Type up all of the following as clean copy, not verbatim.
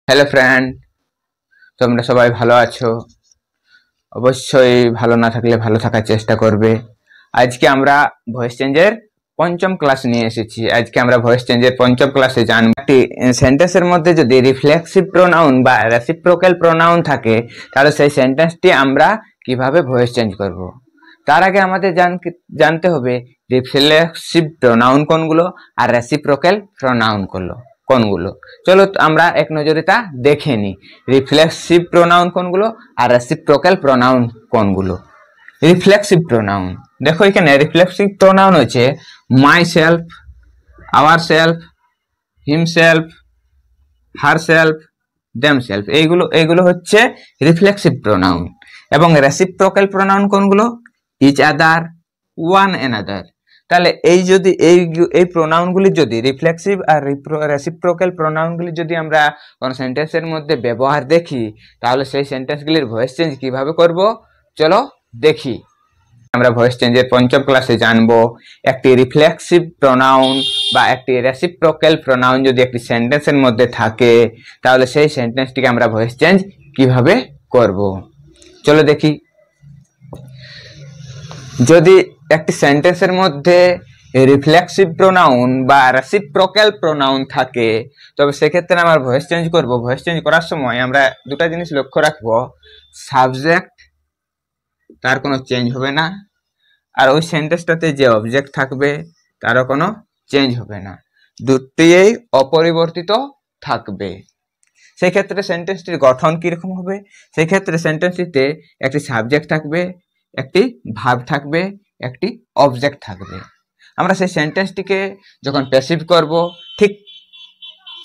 Hello friend, তোমরা সবাই ভালো আছো? অবশ্যই ভালো না থাকলে ভালো থাকার চেষ্টা করবে। আজকে আমরা ভয়েস চেঞ্জের পঞ্চম ক্লাস নিয়ে এসেছি। আজকে আমরা ভয়েস চেঞ্জের পঞ্চম ক্লাসে জানব একটি সেন্টেন্সের মধ্যে যদি রিফ্লেক্সিভ প্রোনাউন বা রেসিপ্রোক্যাল প্রোনাউন থাকে তাহলে সেই সেন্টেন্সটি আমরা কিভাবে ভয়েস চেঞ্জ করব। তার আগে আমাদের জানতে হবে রিফ্লেক্সিভ প্রোনাউন কোনগুলো আর রেসিপ্রোক্যাল প্রোনাউন কোনগুলো। চলো আমরা এক নজরে তা দেখে নিই। রিফ্লেক্সিভ প্রোনাউন কোনগুলো আর রেসিপ্রোক্যাল প্রোনাউন কোনগুলো। রিফ্লেক্সিভ প্রোনাউন দেখো, এখানে রিফ্লেক্সিভ প্রোনাউন হচ্ছে myself, ourselves, himself, herself, themselves. এইগুলো হচ্ছে রিফ্লেক্সিভ প্রোনাউন। এবং রেসিপ্রোক্যাল প্রোনাউন কোনগুলো? Each other, one another. তাহলে এই প্রোনাউনগুলি যদি রিফ্লেক্সিভ আর রেসিপ্রোক্যাল প্রোনাউনগুলি যদি আমরা কোনো সেন্টেন্সের মধ্যে ব্যবহার দেখি তাহলে সেই সেন্টেন্সগুলির ভয়েস চেঞ্জ কিভাবে করব চলো দেখি। আমরা ভয়েস চেঞ্জের পঞ্চম ক্লাসে জানবো একটি রিফ্লেক্সিভ প্রোনাউন বা একটি রেসিপ্রোক্যাল প্রোনাউন যদি একটি সেন্টেন্সের মধ্যে থাকে তাহলে সেই সেন্টেন্সটিকে আমরা ভয়েস চেঞ্জ কিভাবে করব। চলো দেখি। যদি একটি সেন্টেন্সের মধ্যে রিফ্লেক্সিভ প্রোনাউন বা রেসিপ্রোক্যাল প্রোনাউন থাকে তবে সেক্ষেত্রে আমরা ভয়েস চেঞ্জ করব। ভয়েস চেঞ্জ করার সময় আমরা দুটা জিনিস লক্ষ্য রাখবো। সাবজেক্ট তার কোনো চেঞ্জ হবে না, আর ওই সেন্টেন্সটাতে যে অবজেক্ট থাকবে তারও কোনো চেঞ্জ হবে না, দুটিই অপরিবর্তিত থাকবে। সেই ক্ষেত্রে সেন্টেন্সটির গঠন কিরকম হবে? সেই ক্ষেত্রে সেন্টেন্সটিতে একটি সাবজেক্ট থাকবে, একটি ভার্ব থাকবে, একটি অবজেক্ট থাকবে। আমরা সেই সেন্টেন্সটিকে যখন প্যাসিভ করব ঠিক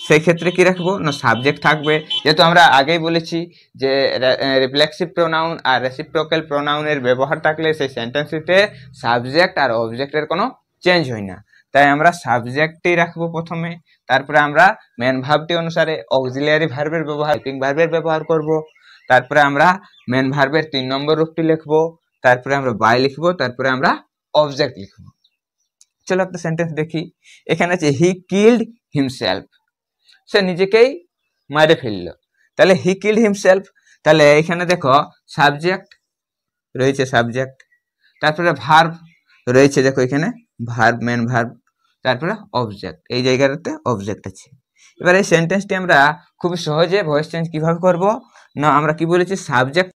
সেই ক্ষেত্রে কি রাখবো না, সাবজেক্ট থাকবে। যেহেতু আমরা আগেই বলেছি যে রিফ্লেক্সিভ প্রোনাউন আর রেসিপ্রোক্যাল প্রোনাউনের ব্যবহার থাকলে সেই সেন্টেন্সটিতে সাবজেক্ট আর অবজেক্টের কোনো চেঞ্জ হয় না, তাই আমরা সাবজেক্টই রাখবো প্রথমে। তারপরে আমরা মেন ভার্বটি অনুসারে অক্সিলিয়ারি ভার্বের ব্যবহার, হেল্পিং ভার্বের ব্যবহার করব। তারপরে আমরা মেন ভার্বের 3 নম্বর রূপটি লিখবো, তারপরে আমরা বাই লিখবো, তারপরে আমরা অবজেক্ট লিখবো। চলো একটা সেন্টেন্স দেখি। এখানে আছে হি কিল্ড হিমসেলফ, সে নিজেকেই মারে ফেললো। তাহলে হি কিল্ড হিমসেলফ, তাহলে এখানে দেখো সাবজেক্ট রয়েছে, সাবজেক্ট, তারপরে ভার্ব রয়েছে, দেখো এখানে ভার্ব, মেন ভার্ব, তারপরে অবজেক্ট, এই জায়গাটাতে অবজেক্ট আছে। এবার এই সেন্টেন্সটি আমরা খুব সহজে ভয়েস চেঞ্জ কিভাবে করব না, আমরা কি বলেছি সাবজেক্ট